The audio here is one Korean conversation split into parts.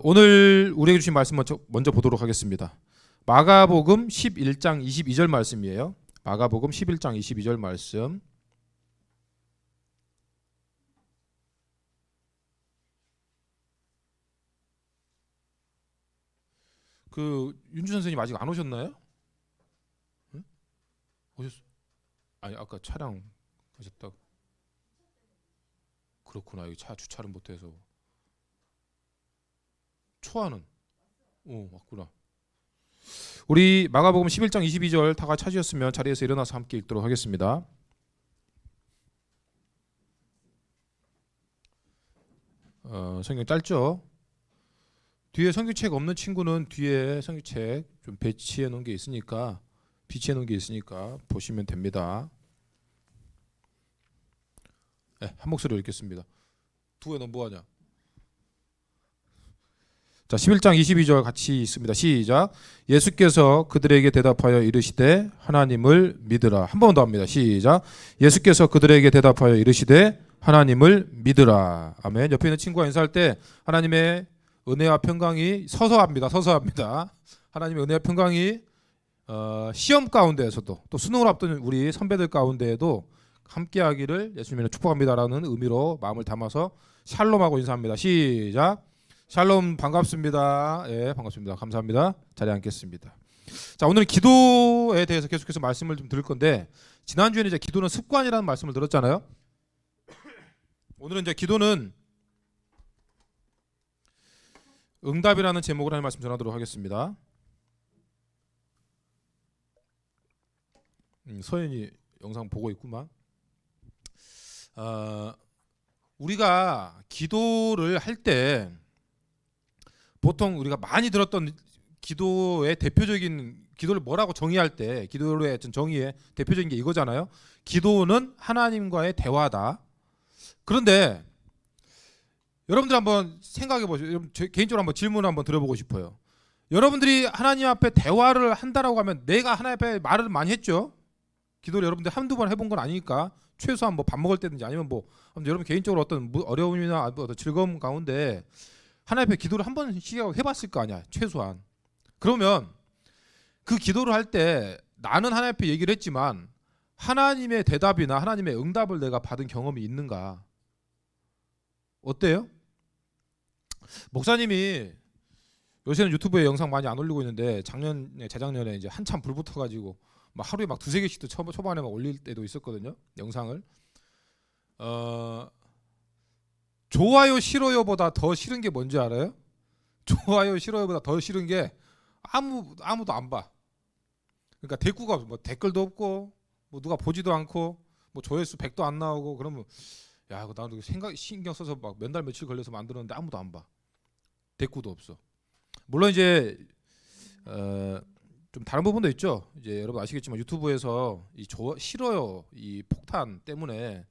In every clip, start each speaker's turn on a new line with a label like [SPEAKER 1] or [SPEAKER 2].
[SPEAKER 1] 오늘 우리에게 주신 말씀 먼저 보도록 하겠습니다. 마가복음 11장 22절 말씀이에요. 마가복음 11장 22절 말씀. 윤주 선생님 아직 안 오셨나요? 응? 오셨어? 아니 아까 촬영 하셨다고. 그렇구나. 여기 차 주차를 못해서. 초안은? 맞구나. 우리 마가복음 11장 22절 다 같이 찾으셨으면 자리에서 일어나서 함께 읽도록 하겠습니다. 성경 짧죠? 뒤에 성경책 없는 친구는 뒤에 성경책 좀 비치해 놓은 게 있으니까 보시면 됩니다. 네, 한 목소리로 읽겠습니다. 두에 너 뭐하냐? 자, 11장 22절 같이 있습니다. 시작. 예수께서 그들에게 대답하여 이르시되 하나님을 믿으라. 한 번 더 합니다. 시작. 예수께서 그들에게 대답하여 이르시되 하나님을 믿으라. 아멘. 옆에 있는 친구가 인사할 때 하나님의 은혜와 평강이 서서 합니다. 하나님의 은혜와 평강이 시험 가운데에서도 또 수능을 앞둔 우리 선배들 가운데에도 함께하기를 예수님을 축복합니다라는 의미로 마음을 담아서 샬롬하고 인사합니다. 시작. 샬롬 반갑습니다. 예, 반갑습니다. 감사합니다. 자리에 앉겠습니다. 자, 오늘은 기도에 대해서 계속해서 말씀을 좀 드릴 건데 지난주에는 이제 기도는 습관이라는 말씀을 들었잖아요. 오늘은 이제 기도는 응답이라는 제목으로 하는 말씀 전하도록 하겠습니다. 서연이 영상 보고 있구만. 우리가 기도를 할 때 보통 우리가 많이 들었던 기도의 대표적인 기도를 뭐라고 정의할 때 기도의 정의의 대표적인 게 이거잖아요. 기도는 하나님과의 대화다. 그런데 여러분들 한번 생각해 보세요. 개인적으로 한번 질문을 한번 드려보고 싶어요. 여러분들이 하나님 앞에 대화를 한다라고 하면 내가 하나님 앞에 말을 많이 했죠. 기도를 여러분들 한두 번 해본 건 아니니까 최소한 뭐 밥 먹을 때든지 아니면 뭐 여러분 개인적으로 어떤 어려움이나 어떤 즐거움 가운데 하나님 앞에 기도를 한 번씩 해봤을 거 아니야. 최소한. 그러면 그 기도를 할 때 나는 하나님 앞에 얘기를 했지만 하나님의 대답이나 하나님의 응답을 내가 받은 경험이 있는가? 어때요? 목사님이 요새는 유튜브에 영상 많이 안 올리고 있는데 재작년에 이제 한참 불 붙어가지고 막 하루에 막 두세 개씩도 초반에 막 올릴 때도 있었거든요. 영상을. 좋아요 싫어요보다 더 싫은 게 뭔지 알아요? 좋아요 싫어요보다 더 싫은 게 아무도 안 봐. 그러니까 대꾸가 뭐 댓글도 없고 뭐 누가 보지도 않고 뭐 조회수 100도 안 나오고 그러면 야 이거 나도 신경 써서 막 몇 달 며칠 걸려서 만들었는데 아무도 안 봐. 대꾸도 없어. 물론 이제 좀 다른 부분도 있죠. 이제 여러분 아시겠지만 유튜브에서 싫어요 이 폭탄 때문에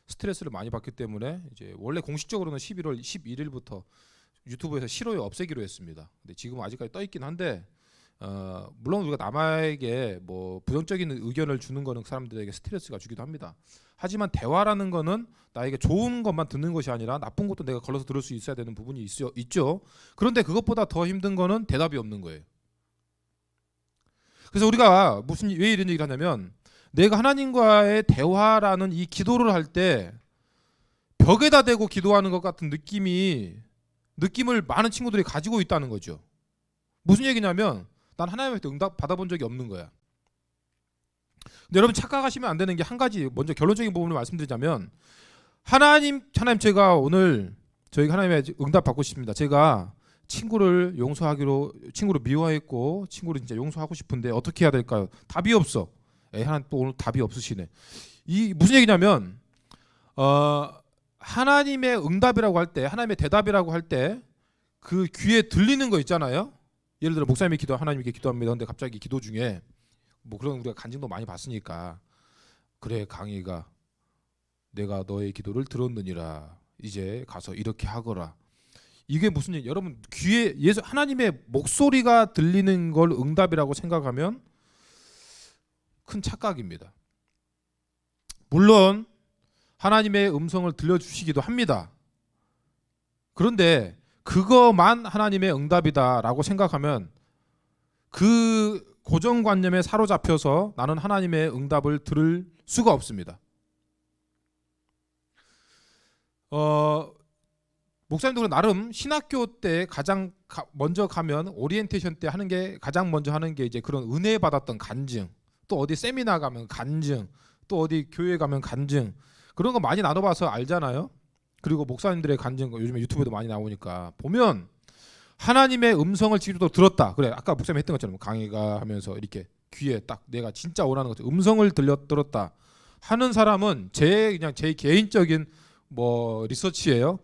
[SPEAKER 1] 스트레스를 많이 받기 때문에 이제 원래 공식적으로는 11월 11일부터 유튜브에서 싫어요 없애기로 했습니다. 근데 지금 아직까지 떠 있긴 한데 물론 우리가 남에게 뭐 부정적인 의견을 주는 거는 사람들에게 스트레스가 주기도 합니다. 하지만 대화라는 거는 나에게 좋은 것만 듣는 것이 아니라 나쁜 것도 내가 걸러서 들을 수 있어야 되는 부분이 있죠. 그런데 그것보다 더 힘든 거는 대답이 없는 거예요. 그래서 우리가 왜 이런 얘기를 하냐면 내가 하나님과의 대화라는 이 기도를 할 때 벽에다 대고 기도하는 것 같은 느낌을 많은 친구들이 가지고 있다는 거죠. 무슨 얘기냐면 난 하나님한테 응답 받아본 적이 없는 거야. 근데 여러분 착각하시면 안 되는 게 한 가지 먼저 결론적인 부분을 말씀드리자면 하나님 제가 오늘 저희가 하나님의 응답 받고 싶습니다. 제가 친구를 미워했고 친구를 진짜 용서하고 싶은데 어떻게 해야 될까요? 답이 없어. 하나님 또 오늘 답이 없으시네. 이 무슨 얘기냐면 하나님의 응답이라고 할 때 하나님의 대답이라고 할 때 그 귀에 들리는 거 있잖아요. 예를 들어 목사님이 하나님께 기도합니다. 근데 갑자기 기도 중에 뭐 그런 우리가 간증도 많이 봤으니까 그래 강희가 내가 너의 기도를 들었느니라 이제 가서 이렇게 하거라. 이게 무슨 얘기? 여러분 귀에 하나님의 목소리가 들리는 걸 응답이라고 생각하면 큰 착각입니다. 물론 하나님의 음성을 들려주시기도 합니다. 그런데 그거만 하나님의 응답이다라고 생각하면 그 고정관념에 사로잡혀서 나는 하나님의 응답을 들을 수가 없습니다. 목사님도 나름 신학교 때 가장 먼저 가면 오리엔테이션 때 하는 게 가장 먼저 하는 게 이제 그런 은혜 받았던 간증, 또 어디 세미나 가면 간증, 또 어디 교회 가면 간증, 그런 거 많이 나눠봐서 알잖아요. 그리고 목사님들의 간증 요즘에 유튜브에도 많이 나오니까 보면 하나님의 음성을 직접 들었다. 그래, 아까 목사님 했던 것처럼 강의가 하면서 이렇게 귀에 딱 내가 진짜 원하는 것 음성을 들었다 하는 사람은 그냥 제 개인적인 뭐 리서치예요.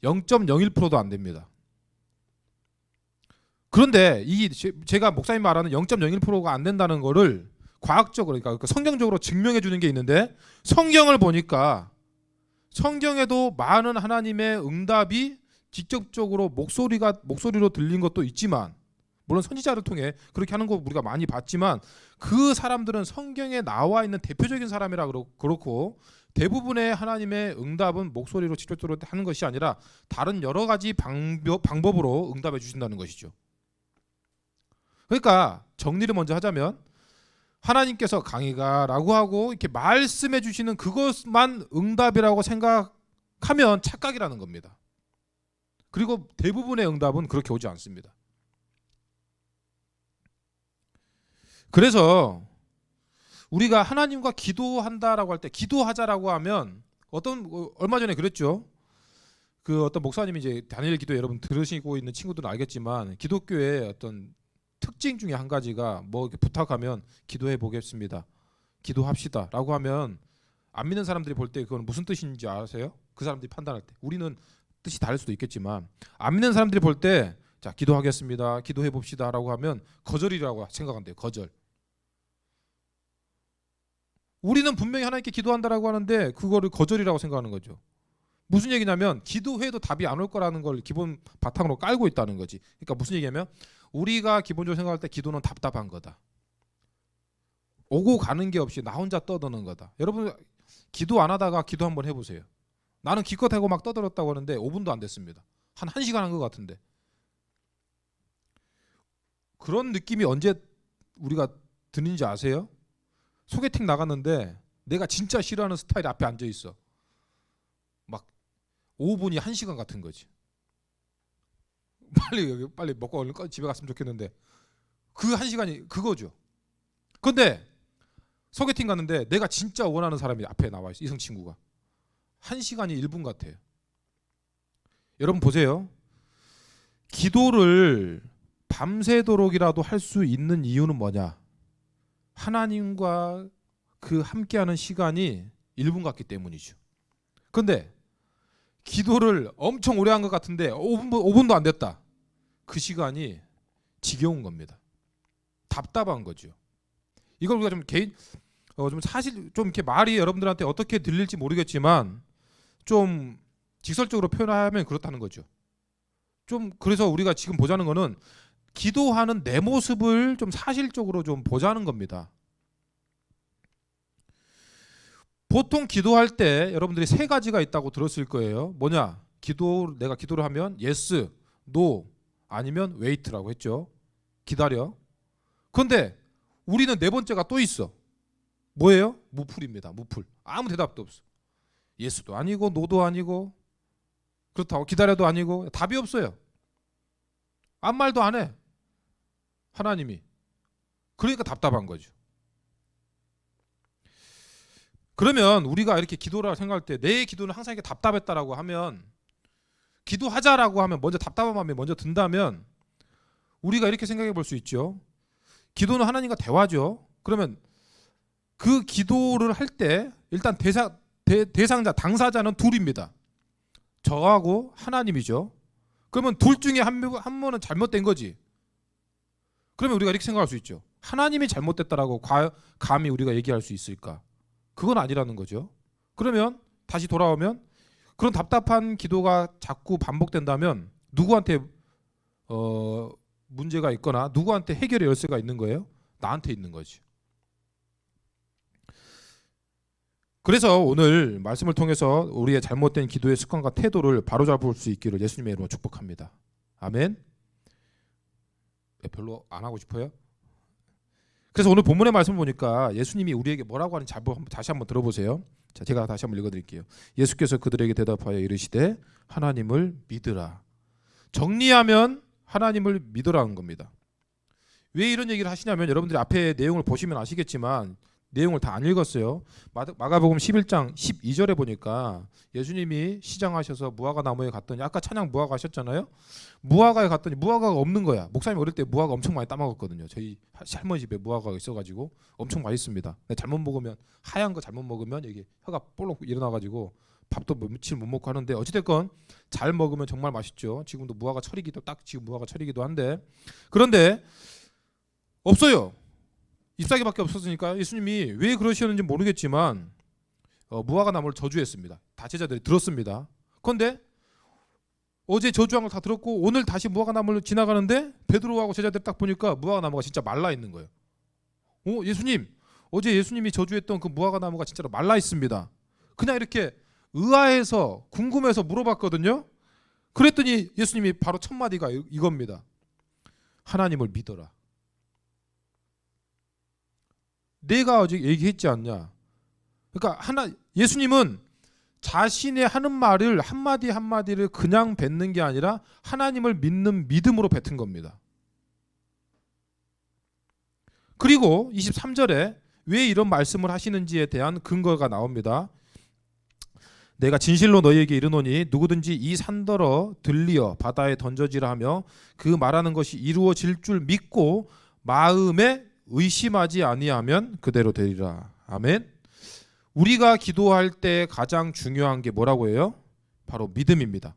[SPEAKER 1] 0.01%도 안 됩니다. 그런데 이 제가 목사님 말하는 0.01%가 안 된다는 거를 과학적으로, 그러니까 성경적으로 증명해 주는 게 있는데, 성경을 보니까 성경에도 많은 하나님의 응답이 직접적으로 목소리로 들린 것도 있지만, 물론 선지자를 통해 그렇게 하는 거 우리가 많이 봤지만, 그 사람들은 성경에 나와 있는 대표적인 사람이라 그렇고 대부분의 하나님의 응답은 목소리로 직접적으로 하는 것이 아니라 다른 여러 가지 방법으로 응답해 주신다는 것이죠. 그러니까 정리를 먼저 하자면, 하나님께서 강의가라고 하고 이렇게 말씀해 주시는 그것만 응답이라고 생각하면 착각이라는 겁니다. 그리고 대부분의 응답은 그렇게 오지 않습니다. 그래서 우리가 하나님과 기도한다라고 할 때, 기도하자라고 하면 얼마 전에 그랬죠. 그 어떤 목사님이 이제 다니엘 기도, 여러분 들으시고 있는 친구들은 알겠지만 기독교의 어떤 특징 중에 한 가지가 뭐 이렇게 부탁하면 기도해 보겠습니다, 기도합시다라고 하면 안 믿는 사람들이 볼 때 그건 무슨 뜻인지 아세요? 그 사람들이 판단할 때 우리는 뜻이 다를 수도 있겠지만 안 믿는 사람들이 볼 때 자, 기도하겠습니다, 기도해 봅시다라고 하면 거절이라고 생각한대요. 거절. 우리는 분명히 하나님께 기도한다라고 하는데 그거를 거절이라고 생각하는 거죠. 무슨 얘기냐면 기도해도 답이 안 올 거라는 걸 기본 바탕으로 깔고 있다는 거지. 그러니까 무슨 얘기냐면 우리가 기본적으로 생각할 때 기도는 답답한 거다. 오고 가는 게 없이 나 혼자 떠드는 거다. 여러분 기도 안 하다가 기도 한번 해보세요. 나는 기껏 하고 막 떠들었다고 하는데 5분도 안 됐습니다. 한 1시간 한 것 같은데. 그런 느낌이 언제 우리가 드는지 아세요? 소개팅 나갔는데 내가 진짜 싫어하는 스타일이 앞에 앉아 있어. 막 5분이 1시간 같은 거지. 빨리 먹고 얼른 집에 갔으면 좋겠는데 그 1시간이 그거죠. 근데 소개팅 갔는데 내가 진짜 원하는 사람이 앞에 나와 있어. 이성 친구가. 1시간이 1분 같아요. 여러분 보세요. 기도를 밤새도록이라도 할 수 있는 이유는 뭐냐? 하나님과 그 함께하는 시간이 1분 같기 때문이죠. 그런데 기도를 엄청 오래 한 것 같은데 5분도 안 됐다. 그 시간이 지겨운 겁니다. 답답한 거죠. 이걸 우리가 좀 사실 좀 이렇게 말이 여러분들한테 어떻게 들릴지 모르겠지만 좀 직설적으로 표현하면 그렇다는 거죠. 좀 그래서 우리가 지금 보자는 거는 기도하는 내 모습을 좀 사실적으로 좀 보자는 겁니다. 보통 기도할 때 여러분들이 3가지가 있다고 들었을 거예요. 뭐냐? 내가 기도를 하면 yes, no, 아니면 wait라고 했죠. 기다려. 그런데 우리는 4번째가 또 있어. 뭐예요? 무풀입니다. 무풀. 아무 대답도 없어. yes도 아니고 no도 아니고 그렇다고 기다려도 아니고 답이 없어요. 아무 말도 안 해. 하나님이. 그러니까 답답한 거죠. 그러면 우리가 이렇게 기도를 생각할 때 내 기도는 항상 이렇게 답답했다라고 하면, 기도하자라고 하면 먼저 답답한 마음이 먼저 든다면 우리가 이렇게 생각해 볼 수 있죠. 기도는 하나님과 대화죠. 그러면 그 기도를 할 때 일단 대상자, 당사자는 둘입니다. 저하고 하나님이죠. 그러면 둘 중에 한 분은 잘못된 거지. 그러면 우리가 이렇게 생각할 수 있죠. 하나님이 잘못됐다라고 감히 우리가 얘기할 수 있을까? 그건 아니라는 거죠. 그러면 다시 돌아오면 그런 답답한 기도가 자꾸 반복된다면 누구한테 문제가 있거나 누구한테 해결의 열쇠가 있는 거예요? 나한테 있는 거지. 그래서 오늘 말씀을 통해서 우리의 잘못된 기도의 습관과 태도를 바로잡을 수 있기를 예수님의 이름으로 축복합니다. 아멘. 별로 안 하고 싶어요? 그래서 오늘 본문의 말씀을 보니까 예수님이 우리에게 뭐라고 하는지 다시 한번 들어보세요. 자, 제가 다시 한번 읽어드릴게요. 예수께서 그들에게 대답하여 이르시되 하나님을 믿으라. 정리하면 하나님을 믿으라는 겁니다. 왜 이런 얘기를 하시냐면 여러분들이 앞에 내용을 보시면 아시겠지만 내용을 다 안 읽었어요. 마가복음 11장 12절에 보니까 예수님이 시장하셔서 무화과 나무에 갔더니 아까 찬양 무화과 하셨잖아요. 무화과에 갔더니 무화과가 없는 거야. 목사님 어릴 때 무화과 엄청 많이 따먹었거든요. 저희 할머니 집에 무화과가 있어가지고 엄청 맛있습니다. 잘못 먹으면 하얀 거 잘못 먹으면 여기 혀가 볼록 일어나가지고 밥도 며칠 못 먹고 하는데 어찌됐건 잘 먹으면 정말 맛있죠. 지금도 무화과 철이기도 딱 지금 무화과 철이기도 한데 그런데 없어요. 잎사귀밖에 없었으니까 예수님이 왜 그러시는지 모르겠지만 무화과 나무를 저주했습니다. 다 제자들이 들었습니다. 그런데 어제 저주한 걸 다 들었고 오늘 다시 무화과 나무를 지나가는데 베드로하고 제자들 딱 보니까 무화과 나무가 진짜 말라 있는 거예요. 예수님 어제 예수님이 저주했던 그 무화과 나무가 진짜로 말라 있습니다. 그냥 이렇게 의아해서 궁금해서 물어봤거든요. 그랬더니 예수님이 바로 첫 마디가 이겁니다. 하나님을 믿어라. 내가 어제 얘기했지 않냐. 그러니까 예수님은 자신의 하는 말을 한마디 한마디를 그냥 뱉는 게 아니라 하나님을 믿는 믿음으로 뱉은 겁니다. 그리고 23절에 왜 이런 말씀을 하시는지에 대한 근거가 나옵니다. 내가 진실로 너희에게 이르노니 누구든지 이 산더러 들리어 바다에 던져지라 하며 그 말하는 것이 이루어질 줄 믿고 마음에 의심하지 아니하면 그대로 되리라. 아멘. 우리가 기도할 때 가장 중요한 게 뭐라고 해요? 바로 믿음입니다.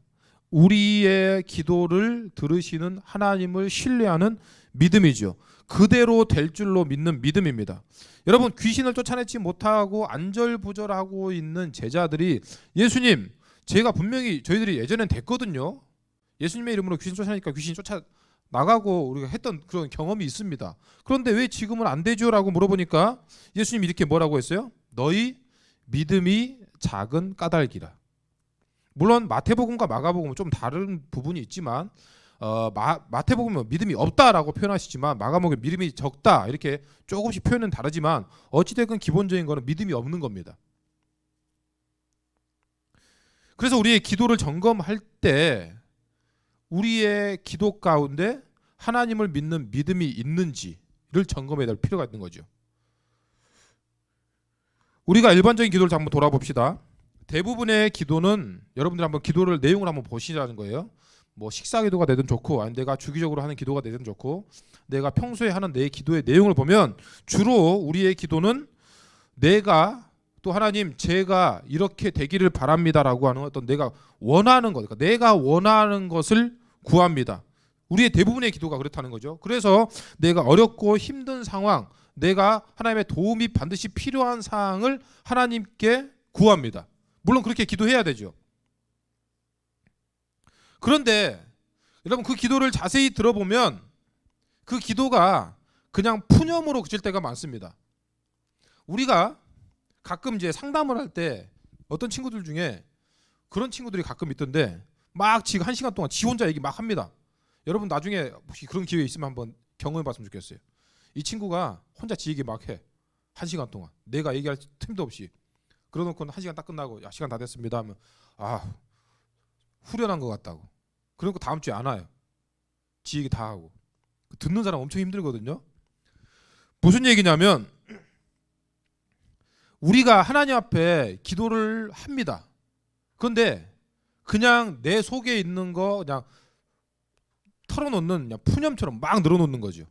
[SPEAKER 1] 우리의 기도를 들으시는 하나님을 신뢰하는 믿음이죠. 그대로 될 줄로 믿는 믿음입니다. 여러분 귀신을 쫓아내지 못하고 안절부절하고 있는 제자들이 예수님 제가 분명히 저희들이 예전엔 됐거든요. 예수님의 이름으로 귀신 쫓아내니까 귀신이 쫓아나가고 우리가 했던 그런 경험이 있습니다. 그런데 왜 지금은 안 되죠? 라고 물어보니까 예수님이 이렇게 뭐라고 했어요? 너희 믿음이 작은 까닭이라. 물론 마태복음과 마가복음은 좀 다른 부분이 있지만 마태복음은 믿음이 없다라고 표현하시지만 마가복음은 믿음이 적다 이렇게 조금씩 표현은 다르지만 어찌됐건 기본적인 거는 믿음이 없는 겁니다. 그래서 우리의 기도를 점검할 때 우리의 기도 가운데 하나님을 믿는 믿음이 있는지를 점검해야 될 필요가 있는 거죠. 우리가 일반적인 기도를 한번 돌아봅시다. 대부분의 기도는 여러분들 한번 기도를 내용을 한번 보시라는 거예요. 뭐 식사 기도가 되든 좋고 아니 내가 주기적으로 하는 기도가 되든 좋고 내가 평소에 하는 내 기도의 내용을 보면 주로 우리의 기도는 내가 또 하나님 제가 이렇게 되기를 바랍니다라고 하는 어떤 내가 원하는 것, 그러니까 내가 원하는 것을 구합니다. 우리의 대부분의 기도가 그렇다는 거죠. 그래서 내가 어렵고 힘든 상황, 내가 하나님의 도움이 반드시 필요한 사항을 하나님께 구합니다. 물론 그렇게 기도해야 되죠. 그런데 여러분 그 기도를 자세히 들어보면 그 기도가 그냥 푸념으로 그칠 때가 많습니다. 우리가 가끔 이제 상담을 할 때 어떤 친구들 중에 그런 친구들이 가끔 있던데 막 지금 1시간 동안 지 혼자 얘기 막 합니다. 여러분 나중에 혹시 그런 기회 있으면 한번 경험해 봤으면 좋겠어요. 이 친구가 혼자 지 얘기 막 해. 1시간 동안 내가 얘기할 틈도 없이 그러놓고는 1시간 딱 끝나고 야 시간 다 됐습니다 하면 후련한 것 같다고. 그리고 다음 주에 안 와요. 지 얘기 다 하고. 듣는 사람 엄청 힘들거든요. 무슨 얘기냐면 우리가 하나님 앞에 기도를 합니다. 그런데 그냥 내 속에 있는 거 그냥 털어놓는 그냥 푸념처럼 막 늘어놓는 거죠.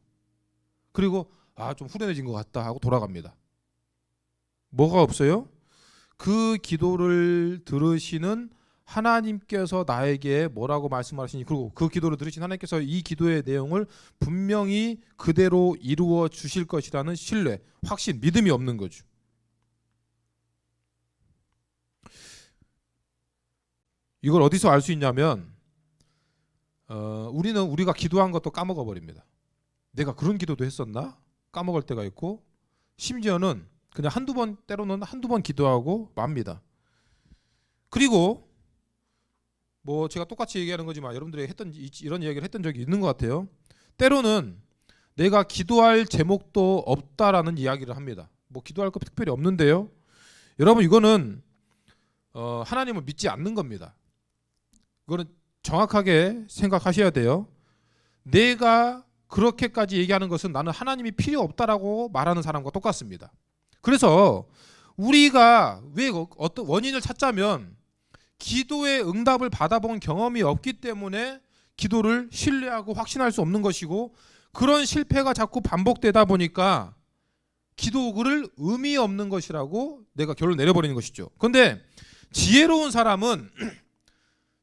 [SPEAKER 1] 그리고 좀 후련해진 것 같다 하고 돌아갑니다. 뭐가 없어요? 그 기도를 들으시는 하나님께서 나에게 뭐라고 말씀하시니 그리고 그 기도를 들으신 하나님께서 이 기도의 내용을 분명히 그대로 이루어 주실 것이라는 신뢰, 확신, 믿음이 없는 거죠. 이걸 어디서 알 수 있냐면 우리는 우리가 기도한 것도 까먹어 버립니다. 내가 그런 기도도 했었나? 까먹을 때가 있고 심지어는 그냥 한두 번, 때로는 한두 번 기도하고 맙니다. 그리고 뭐 제가 똑같이 얘기하는 거지만 여러분들이 했던 이런 이야기를 했던 적이 있는 것 같아요. 때로는 내가 기도할 제목도 없다라는 이야기를 합니다. 뭐 기도할 거 특별히 없는데요. 여러분 이거는 하나님을 믿지 않는 겁니다. 이거는 정확하게 생각하셔야 돼요. 내가 그렇게까지 얘기하는 것은 나는 하나님이 필요 없다라고 말하는 사람과 똑같습니다. 그래서 우리가 왜 어떤 원인을 찾자면 기도의 응답을 받아본 경험이 없기 때문에 기도를 신뢰하고 확신할 수 없는 것이고, 그런 실패가 자꾸 반복되다 보니까 기도를 의미 없는 것이라고 내가 결론을 내려버리는 것이죠. 그런데 지혜로운 사람은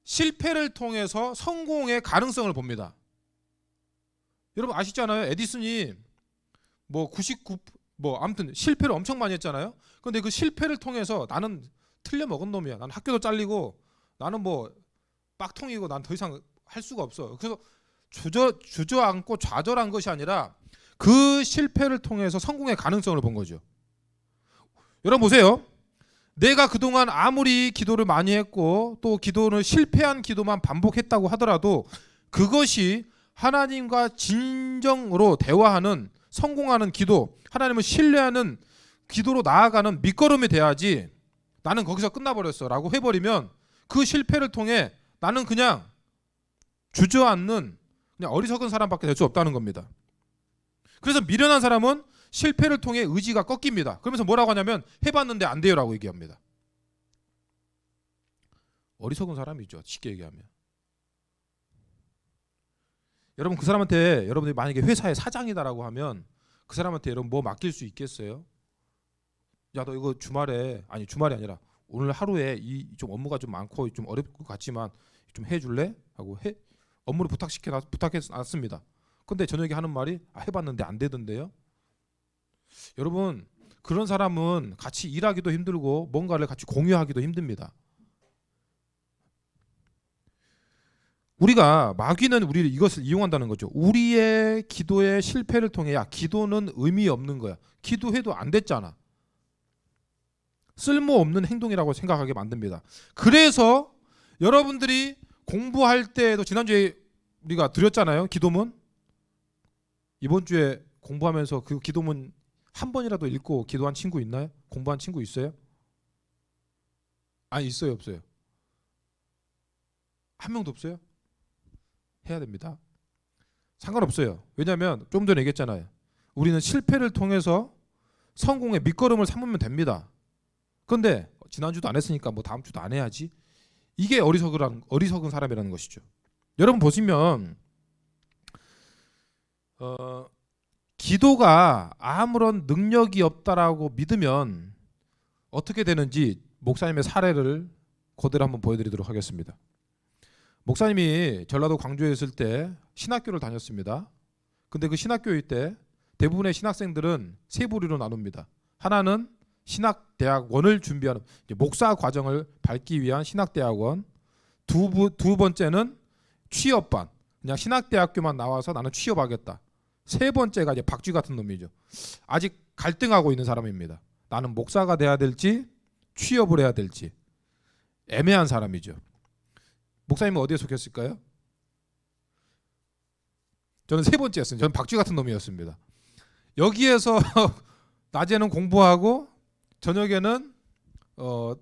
[SPEAKER 1] 실패를 통해서 성공의 가능성을 봅니다. 여러분 아시잖아요. 에디슨이 뭐 99, 뭐 아무튼 실패를 엄청 많이 했잖아요. 그런데 그 실패를 통해서 나는 틀려 먹은 놈이야. 나는 학교도 잘리고 나는 뭐 빡통이고 난 더 이상 할 수가 없어. 그래서 주저앉고 좌절한 것이 아니라 그 실패를 통해서 성공의 가능성을 본 거죠. 여러분 보세요. 내가 그동안 아무리 기도를 많이 했고 또 기도를 실패한 기도만 반복했다고 하더라도 그것이 하나님과 진정으로 대화하는 성공하는 기도, 하나님을 신뢰하는 기도로 나아가는 밑거름이 돼야지, 나는 거기서 끝나버렸어 라고 해버리면 그 실패를 통해 나는 그냥 주저앉는 그냥 어리석은 사람밖에 될 수 없다는 겁니다. 그래서 미련한 사람은 실패를 통해 의지가 꺾입니다. 그러면서 뭐라고 하냐면 해봤는데 안 돼요 라고 얘기합니다. 어리석은 사람이죠, 쉽게 얘기하면. 여러분 그 사람한테, 여러분들이 만약에 회사의 사장이다라고 하면 그 사람한테 여러분 뭐 맡길 수 있겠어요? 야 너 이거 주말이 아니라 오늘 하루에 이 좀 업무가 좀 많고 좀 어려울 것 같지만 좀 해줄래? 하고 업무를 부탁했습니다. 근데 저녁에 하는 말이 해봤는데 안 되던데요. 여러분 그런 사람은 같이 일하기도 힘들고 뭔가를 같이 공유하기도 힘듭니다. 우리가 마귀는 우리를 이것을 이용한다는 거죠. 우리의 기도의 실패를 통해 야 기도는 의미 없는 거야. 기도해도 안 됐잖아. 쓸모없는 행동이라고 생각하게 만듭니다. 그래서 여러분들이 공부할 때도 지난주에 우리가 드렸잖아요. 기도문. 이번 주에 공부하면서 그 기도문 한 번이라도 읽고 기도한 친구 있나요? 공부한 친구 있어요? 아니 있어요 없어요? 한 명도 없어요? 해야 됩니다. 상관없어요. 왜냐하면 좀 전에 얘기했잖아요. 우리는 실패를 통해서 성공의 밑거름을 삼으면 됩니다. 그런데 지난주도 안 했으니까 뭐 다음 주도 안 해야지. 이게 어리석은 사람이라는 것이죠. 여러분 보시면 기도가 아무런 능력이 없다라고 믿으면 어떻게 되는지 목사님의 사례를 그대로 한번 보여드리도록 하겠습니다. 목사님이 전라도 광주에 있을 때 신학교를 다녔습니다. 근데 그 신학교일 때 대부분의 신학생들은 세 부류로 나눕니다. 하나는 신학대학원을 준비하는 목사 과정을 밟기 위한 신학대학원, 두 번째는 취업반, 그냥 신학대학교만 나와서 나는 취업하겠다. 세 번째가 이제 박쥐 같은 놈이죠. 아직 갈등하고 있는 사람입니다. 나는 목사가 돼야 될지 취업을 해야 될지 애매한 사람이죠. 목사님은 어디에 속했을까요? 저는 세 번째였습니다. 저는 박쥐 같은 놈이었습니다. 여기에서 낮에는 공부하고 저녁에는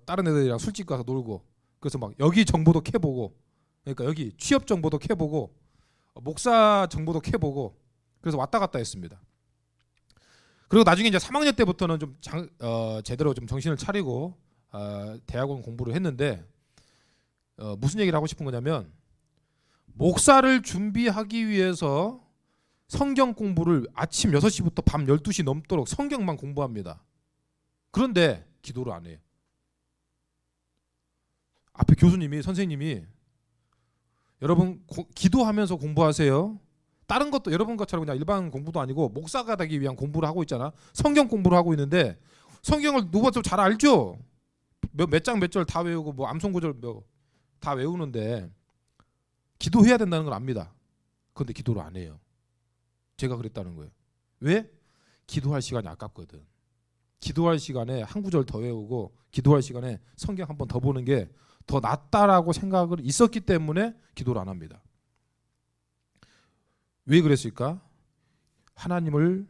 [SPEAKER 1] 다른 애들이랑 술집 가서 놀고, 그래서 막 여기 정보도 캐보고, 그러니까 여기 취업 정보도 캐보고 목사 정보도 캐보고, 그래서 왔다 갔다 했습니다. 그리고 나중에 이제 3학년 때부터는 좀 제대로 좀 정신을 차리고 대학원 공부를 했는데 무슨 얘기를 하고 싶은 거냐면 목사를 준비하기 위해서 성경 공부를 아침 6시부터 밤 12시 넘도록 성경만 공부합니다. 그런데 기도를 안 해요. 앞에 교수님이, 선생님이 여러분 기도하면서 공부하세요. 다른 것도 여러분 것처럼 그냥 일반 공부도 아니고 목사가 되기 위한 공부를 하고 있잖아. 성경 공부를 하고 있는데 성경을 누구도 잘 알죠. 몇 장 몇 절 다 외우고 뭐 암송구절 다 외우는데 기도해야 된다는 걸 압니다. 그런데 기도를 안 해요. 제가 그랬다는 거예요. 왜? 기도할 시간이 아깝거든. 기도할 시간에 한 구절 더 외우고 기도할 시간에 성경 한 번 더 보는 게 더 낫다라고 생각을 있었기 때문에 기도를 안 합니다. 왜 그랬을까? 하나님을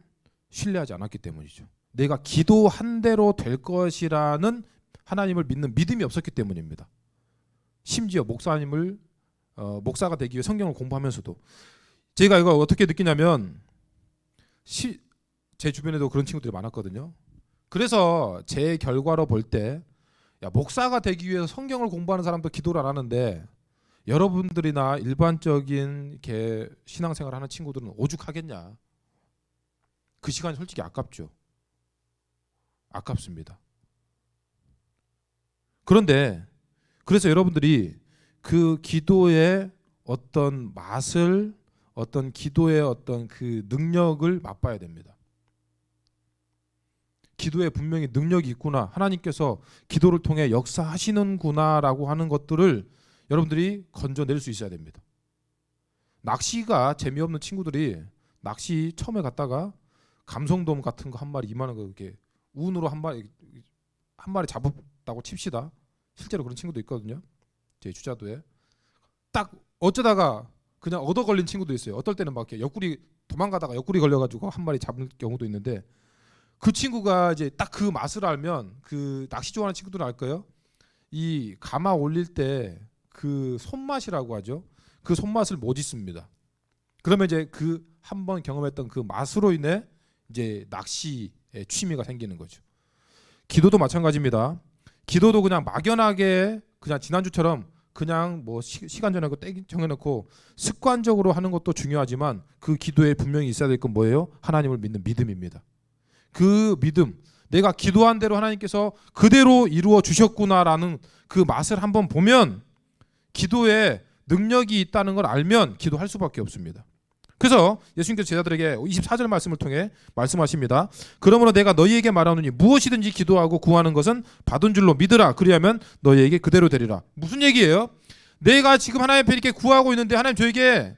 [SPEAKER 1] 신뢰하지 않았기 때문이죠. 내가 기도한 대로 될 것이라는 하나님을 믿는 믿음이 없었기 때문입니다. 심지어 목사가 되기 위해 성경을 공부하면서도 제가 이거 어떻게 느끼냐면 제 주변에도 그런 친구들이 많았거든요. 그래서 제 결과로 볼 때 목사가 되기 위해서 성경을 공부하는 사람도 기도를 안 하는데 여러분들이나 일반적인 신앙생활 하는 친구들은 오죽하겠냐. 그 시간이 솔직히 아깝죠. 아깝습니다. 그런데 그래서 여러분들이 그 기도의 어떤 맛을, 어떤 기도의 어떤 그 능력을 맛봐야 됩니다. 기도에 분명히 능력이 있구나, 하나님께서 기도를 통해 역사하시는구나라고 하는 것들을 여러분들이 건져낼 수 있어야 됩니다. 낚시가 재미없는 친구들이 낚시 처음에 갔다가 감성돔 같은 거 한 마리 2만 원 이렇게 운으로 한 마리 잡았다고 칩시다. 실제로 그런 친구도 있거든요. 제 주자도에 딱 어쩌다가 그냥 얻어 걸린 친구도 있어요. 어떨 때는 막 이렇게 도망가다가 옆구리 걸려가지고 한 마리 잡을 경우도 있는데, 그 친구가 이제 딱 그 맛을 알면, 그 낚시 좋아하는 친구들은 알 거예요. 이 감아 올릴 때 그 손맛이라고 하죠. 그 손맛을 못 잊습니다. 그러면 이제 그 한번 경험했던 그 맛으로 인해 이제 낚시의 취미가 생기는 거죠. 기도도 마찬가지입니다. 기도도 그냥 막연하게 그냥 지난주처럼 그냥 뭐 시간 정해놓고 때 정해놓고 습관적으로 하는 것도 중요하지만, 그 기도에 분명히 있어야 될 건 뭐예요? 하나님을 믿는 믿음입니다. 그 믿음, 내가 기도한 대로 하나님께서 그대로 이루어 주셨구나라는 그 맛을 한번 보면, 기도에 능력이 있다는 걸 알면 기도할 수밖에 없습니다. 그래서 예수님께서 제자들에게 24절 말씀을 통해 말씀하십니다. 그러므로 내가 너희에게 말하노니 무엇이든지 기도하고 구하는 것은 받은 줄로 믿으라. 그리하면 너희에게 그대로 되리라. 무슨 얘기예요? 내가 지금 하나님 앞에 이렇게 구하고 있는데 하나님 저에게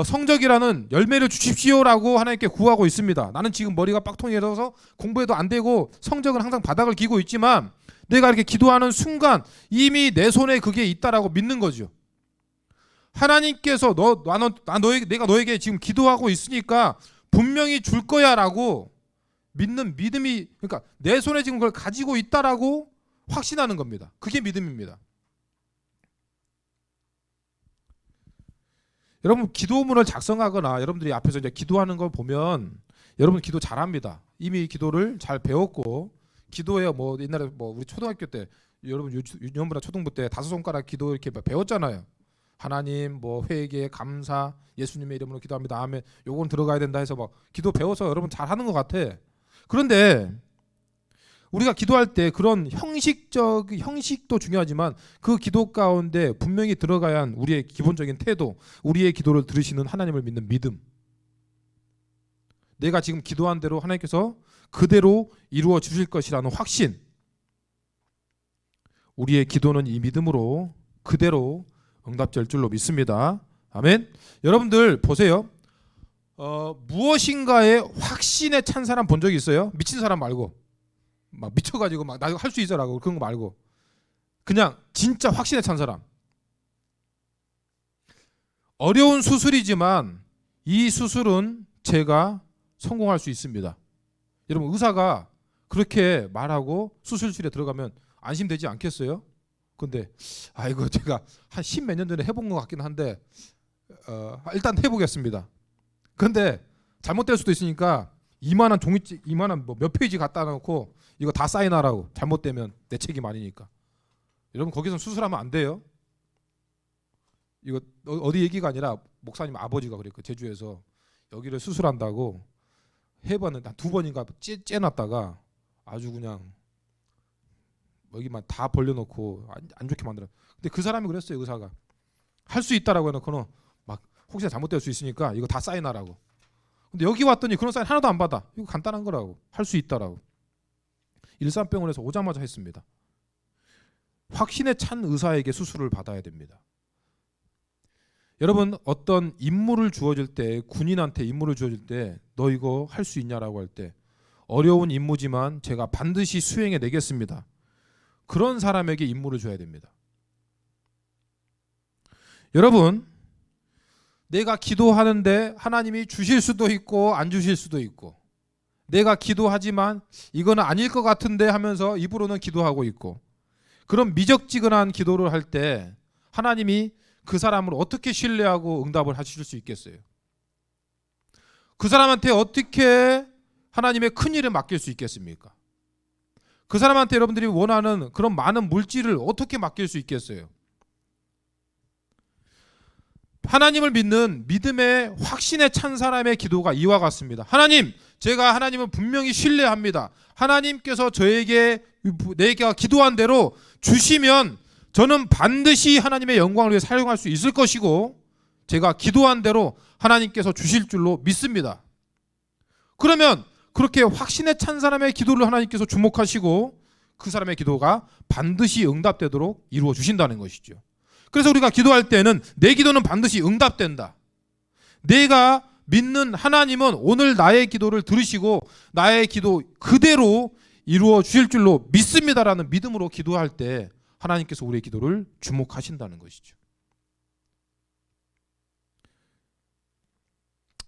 [SPEAKER 1] 성적이라는 열매를 주십시오라고 하나님께 구하고 있습니다. 나는 지금 머리가 빡통이라서 공부해도 안 되고 성적은 항상 바닥을 기고 있지만, 내가 이렇게 기도하는 순간 이미 내 손에 그게 있다라고 믿는 거죠. 하나님께서 내가 너에게 지금 기도하고 있으니까 분명히 줄 거야라고 믿는 믿음이, 그러니까 내 손에 지금 그걸 가지고 있다라고 확신하는 겁니다. 그게 믿음입니다. 여러분, 기도문을 작성하거나 여러분들이 앞에서 이제 기도하는 걸 보면 여러분 기도 잘합니다. 이미 기도를 잘 배웠고, 기도에 뭐 옛날에 뭐 우리 초등학교 때 여러분 유년부나 초등부 때 5손가락 기도 이렇게 배웠잖아요. 하나님 뭐 회개 감사 예수님의 이름으로 기도합니다. 아멘. 요건 들어가야 된다 해서 막 기도 배워서 여러분 잘하는 것 같아. 그런데 우리가 기도할 때 그런 형식도 중요하지만, 그 기도 가운데 분명히 들어가야 한 우리의 기본적인 태도, 우리의 기도를 들으시는 하나님을 믿는 믿음, 내가 지금 기도한 대로 하나님께서 그대로 이루어 주실 것이라는 확신, 우리의 기도는 이 믿음으로 그대로 응답될 줄로 믿습니다. 아멘. 여러분들 보세요. 무엇인가에 확신에 찬 사람 본 적 있어요? 미친 사람 말고, 막 미쳐가지고 막 나 이거 할 수 있어라고 그런 거 말고, 그냥 진짜 확신에 찬 사람. 어려운 수술이지만 이 수술은 제가 성공할 수 있습니다. 여러분, 의사가 그렇게 말하고 수술실에 들어가면 안심되지 않겠어요? 근데 이거 제가 한 10몇 년 전에 해본 것 같긴 한데 일단 해보겠습니다. 근데 잘못될 수도 있으니까 이만한 종이책, 이만한 뭐 몇 페이지 갖다 놓고 이거 다 사인하라고, 잘못되면 내 책임 아니니까. 여러분, 거기서 수술하면 안 돼요. 이거 어디 얘기가 아니라 목사님 아버지가 그랬고, 제주에서 여기를 수술한다고 해봤는데 한 2번인가 째놨다가 아주 그냥 여기만 다 벌려놓고 안 좋게 만들어. 근데 그 사람이 그랬어요. 의사가 할 수 있다라고 해놓고는 막 혹시나 잘못될 수 있으니까 이거 다 사인하라고. 근데 여기 왔더니 그런 사인 하나도 안 받아. 이거 간단한 거라고, 할 수 있다라고. 일산병원에서 오자마자 했습니다. 확신에 찬 의사에게 수술을 받아야 됩니다. 여러분, 어떤 임무를 주어질 때, 군인한테 임무를 주어질 때 너 이거 할 수 있냐라고 할 때 어려운 임무지만 제가 반드시 수행해 내겠습니다. 그런 사람에게 임무를 줘야 됩니다. 여러분, 내가 기도하는데 하나님이 주실 수도 있고 안 주실 수도 있고, 내가 기도하지만 이거는 아닐 것 같은데 하면서 입으로는 기도하고 있고, 그런 미적지근한 기도를 할 때 하나님이 그 사람을 어떻게 신뢰하고 응답을 하실 수 있겠어요? 그 사람한테 어떻게 하나님의 큰 일을 맡길 수 있겠습니까? 그 사람한테 여러분들이 원하는 그런 많은 물질을 어떻게 맡길 수 있겠어요? 하나님을 믿는 믿음의 확신에 찬 사람의 기도가 이와 같습니다. 하나님, 제가 하나님을 분명히 신뢰합니다. 하나님께서 내가 기도한 대로 주시면 저는 반드시 하나님의 영광을 위해 사용할 수 있을 것이고, 제가 기도한 대로 하나님께서 주실 줄로 믿습니다. 그러면 그렇게 확신에 찬 사람의 기도를 하나님께서 주목하시고 그 사람의 기도가 반드시 응답되도록 이루어 주신다는 것이죠. 그래서 우리가 기도할 때는 내 기도는 반드시 응답된다. 내가 믿는 하나님은 오늘 나의 기도를 들으시고 나의 기도 그대로 이루어 주실 줄로 믿습니다라는 믿음으로 기도할 때 하나님께서 우리의 기도를 주목하신다는 것이죠.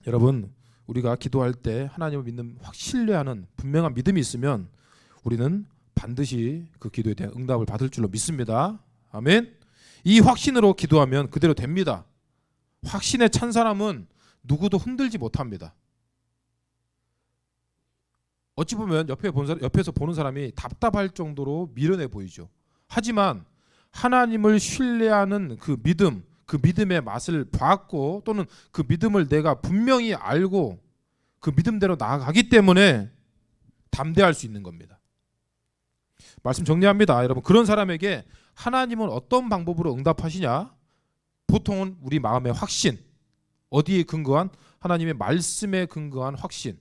[SPEAKER 1] 여러분, 우리가 기도할 때 하나님을 믿는 신뢰하는 분명한 믿음이 있으면 우리는 반드시 그 기도에 대한 응답을 받을 줄로 믿습니다. 아멘. 이 확신으로 기도하면 그대로 됩니다. 확신에 찬 사람은 누구도 흔들지 못합니다. 어찌 보면 옆에서 보는 사람이 답답할 정도로 미련해 보이죠. 하지만 하나님을 신뢰하는 그 믿음, 그 믿음의 맛을 봤고 또는 그 믿음을 내가 분명히 알고 그 믿음대로 나아가기 때문에 담대할 수 있는 겁니다. 말씀 정리합니다. 여러분, 그런 사람에게 하나님은 어떤 방법으로 응답하시냐? 보통은 우리 마음의 확신, 어디에 근거한? 하나님의 말씀에 근거한 확신,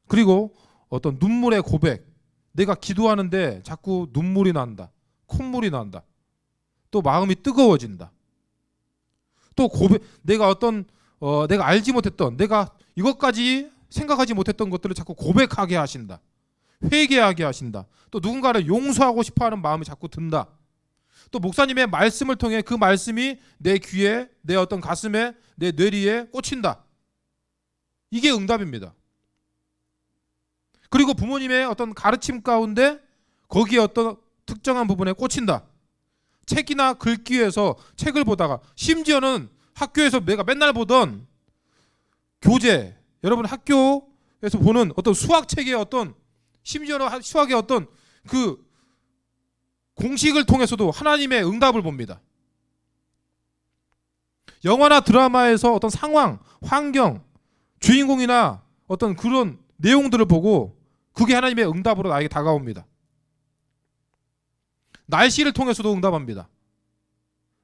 [SPEAKER 1] 그리고 어떤 눈물의 고백, 내가 기도하는데 자꾸 눈물이 난다, 콧물이 난다, 또 마음이 뜨거워진다, 또 고백, 내가 내가 알지 못했던, 내가 이것까지 생각하지 못했던 것들을 자꾸 고백하게 하신다, 회개하게 하신다, 또 누군가를 용서하고 싶어하는 마음이 자꾸 든다, 또 목사님의 말씀을 통해 그 말씀이 내 귀에, 내 어떤 가슴에, 내 뇌리에 꽂힌다. 이게 응답입니다. 그리고 부모님의 어떤 가르침 가운데 거기에 어떤 특정한 부분에 꽂힌다. 책이나 글귀에서 책을 보다가, 심지어는 학교에서 내가 맨날 보던 교재, 여러분 학교에서 보는 어떤 수학책의 어떤, 심지어는 수학의 어떤 그 공식을 통해서도 하나님의 응답을 봅니다. 영화나 드라마에서 어떤 상황, 환경, 주인공이나 어떤 그런 내용들을 보고 그게 하나님의 응답으로 나에게 다가옵니다. 날씨를 통해서도 응답합니다.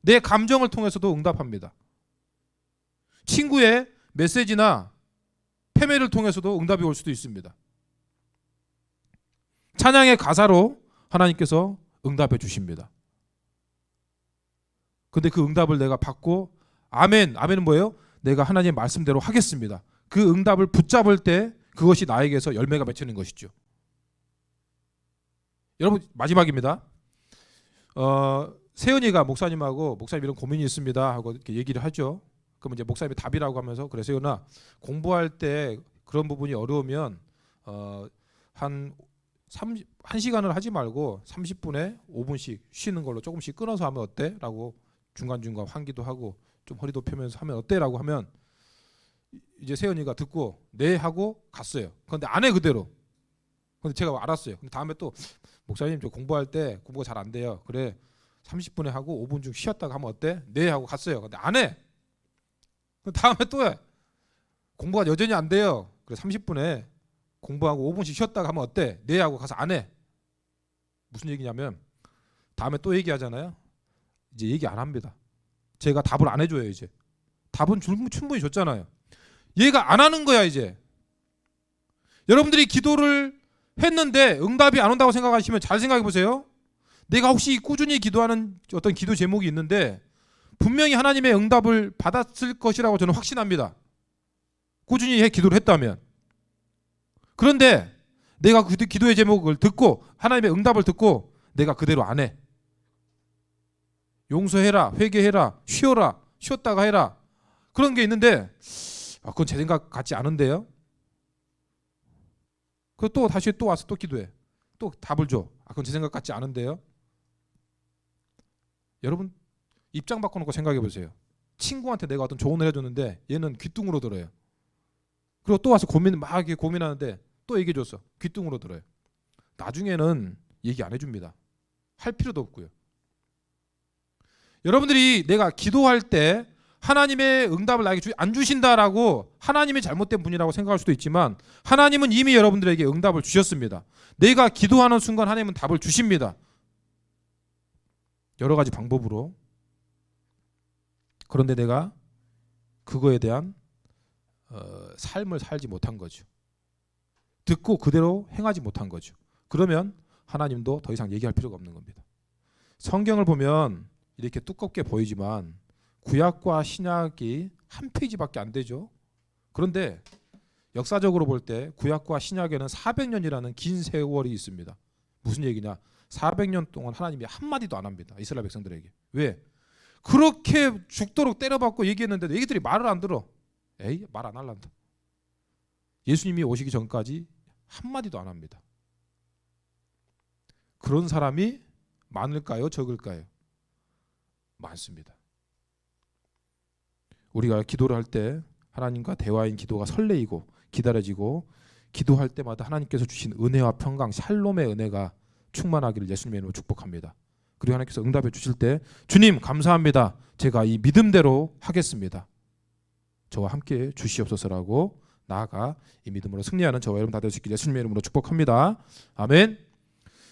[SPEAKER 1] 내 감정을 통해서도 응답합니다. 친구의 메시지나 패매를 통해서도 응답이 올 수도 있습니다. 찬양의 가사로 하나님께서 응답해 주십니다. 근데 그 응답을 내가 받고 아멘, 아멘은 뭐예요? 내가 하나님의 말씀대로 하겠습니다. 그 응답을 붙잡을 때 그것이 나에게서 열매가 맺히는 것이죠. 여러분, 마지막입니다. 세연이가 목사님하고, 목사님 이런 고민이 있습니다 하고 이렇게 얘기를 하죠. 그럼 이제 목사님이 답이라고 하면서, 그래 세연아, 공부할 때 그런 부분이 어려우면 한 1시간을 하지 말고 30분에 5분씩 쉬는 걸로 조금씩 끊어서 하면 어때? 라고 중간중간 환기도 하고 좀 허리도 펴면서 하면 어때? 라고 하면 이제 세연이가 듣고 네 하고 갔어요. 그런데 안 해 그대로. 근데 제가 알았어요. 근데 다음에 또 목사님 저 공부할 때 공부가 잘 안 돼요. 그래 30분에 하고 5분 좀 쉬었다가 하면 어때? 네 하고 갔어요. 근데 안 해. 다음에 또 해. 공부가 여전히 안 돼요. 그래 30분에 공부하고 5분씩 쉬었다가 하면 어때? 네 하고 가서 안 해. 무슨 얘기냐면 다음에 또 얘기하잖아요. 이제 얘기 안 합니다. 제가 답을 안 해줘요. 이제 답은 충분히 줬잖아요. 얘가 안 하는 거야 이제. 여러분들이 기도를 했는데 응답이 안 온다고 생각하시면 잘 생각해 보세요. 내가 혹시 꾸준히 기도하는 어떤 기도 제목이 있는데 분명히 하나님의 응답을 받았을 것이라고 저는 확신합니다. 꾸준히 기도를 했다면. 그런데 내가 그 기도의 제목을 듣고 하나님의 응답을 듣고 내가 그대로 안 해. 용서해라, 회개해라, 쉬었다가 해라. 그런 게 있는데 그건 제 생각 같지 않은데요. 또 다시 또 와서 또 기도해. 또 답을 줘. 그건 제 생각 같지 않은데요. 여러분 입장 바꿔놓고 생각해 보세요. 친구한테 내가 어떤 조언을 해줬는데 얘는 귀뚱으로 들어요. 그리고 또 와서 막 이렇게 고민하는데 또 얘기해 줬어. 귀뚱으로 들어요. 나중에는 얘기 안 해줍니다. 할 필요도 없고요. 여러분들이 내가 기도할 때 하나님의 응답을 나에게 안 주신다라고 하나님이 잘못된 분이라고 생각할 수도 있지만 하나님은 이미 여러분들에게 응답을 주셨습니다. 내가 기도하는 순간 하나님은 답을 주십니다. 여러 가지 방법으로. 그런데 내가 그거에 대한 삶을 살지 못한 거죠. 듣고 그대로 행하지 못한 거죠. 그러면 하나님도 더 이상 얘기할 필요가 없는 겁니다. 성경을 보면 이렇게 두껍게 보이지만 구약과 신약이 한 페이지밖에 안 되죠. 그런데 역사적으로 볼 때 구약과 신약에는 400년이라는 긴 세월이 있습니다. 무슨 얘기냐? 400년 동안 하나님이 한마디도 안 합니다. 이스라엘 백성들에게. 왜? 그렇게 죽도록 때려박고 얘기했는데 얘기들이 말을 안 들어. 에이, 말 안 할란다. 예수님이 오시기 전까지 한마디도 안 합니다. 그런 사람이 많을까요? 적을까요? 많습니다. 우리가 기도를 할 때 하나님과 대화인 기도가 설레이고 기다려지고 기도할 때마다 하나님께서 주신 은혜와 평강, 샬롬의 은혜가 충만하기를 예수님의 이름으로 축복합니다. 그리고 하나님께서 응답해 주실 때 주님 감사합니다. 제가 이 믿음대로 하겠습니다. 저와 함께 주시옵소서라고 나아가 이 믿음으로 승리하는 저와 여러분 다 될 수 있기를 예수님의 이름으로 축복합니다. 아멘.